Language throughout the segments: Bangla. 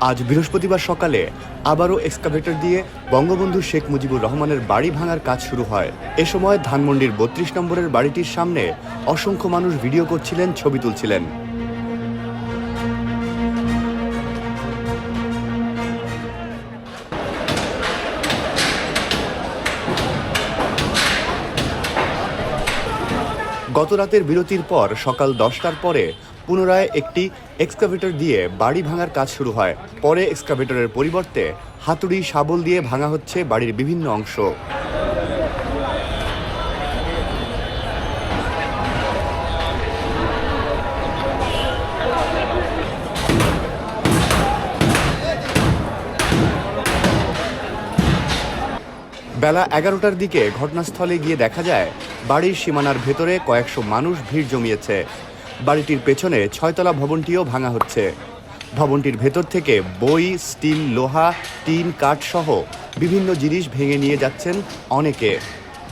আজ বৃহস্পতিবার সকালে আবারও এক্সকাভেটর দিয়ে বঙ্গবন্ধু শেখ মুজিবুর রহমানের বাড়ি ভাঙার কাজ শুরু হয়। এ সময় ধানমন্ডির ৩২ নম্বরের বাড়িটির সামনে অসংখ্য মানুষ ভিডিও করছিলেন, ছবি তুলছিলেন। গত রাতের বিরতির পর সকাল ১০টার পরে পুনরায় একটি এক্সকাভেটর দিয়ে বাড়ি ভাঙার কাজ শুরু হয়। পরে এক্সকাভেটরের পরিবর্তে হাতুড়ি, শাবল দিয়ে ভাঙা হচ্ছে বাড়ির বিভিন্ন অংশ। বেলা ১১টার দিকে ঘটনাস্থলে গিয়ে দেখা যায় বাড়ির সীমানার ভেতরে কয়েকশো মানুষ ভিড় জমিয়েছে। বাড়িটির পেছনে ৬তলা ভবনটিও ভাঙা হচ্ছে। ভবনটির ভেতর থেকে বই, স্টিল, লোহা, টিন, কাঠ সহ বিভিন্ন জিনিস ভেঙে নিয়ে যাচ্ছেন অনেকে।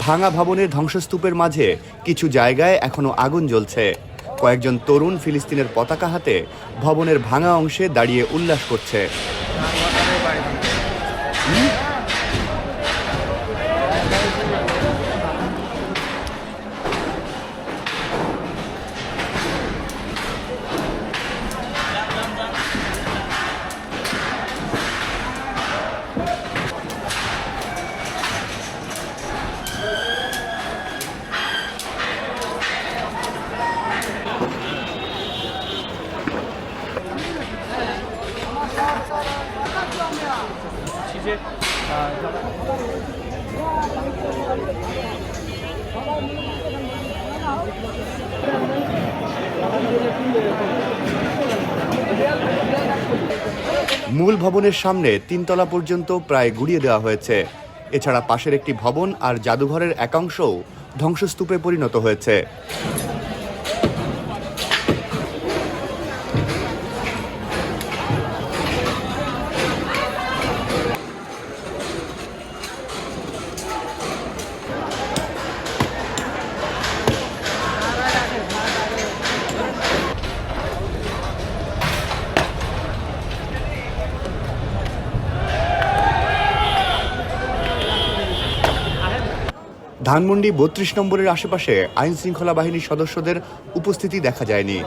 ভাঙা ভবনের ধ্বংসস্তূপের মাঝে কিছু জায়গায় এখনও আগুন জ্বলছে। কয়েকজন তরুণ ফিলিস্তিনের পতাকা হাতে ভবনের ভাঙা অংশে দাঁড়িয়ে উল্লাস করছে। মূল ভবনের সামনে ৩তলা পর্যন্ত প্রায় গুড়িয়ে দেওয়া হয়েছে। এছাড়া পাশের একটি ভবন আর জাদুঘরের একাংশও ধ্বংসস্তূপে পরিণত হয়েছে। ধানমন্ডি ৩২ নম্বরের আশেপাশে আইনশৃঙ্খলা বাহিনীর সদস্যদের উপস্থিতি দেখা যায়নি।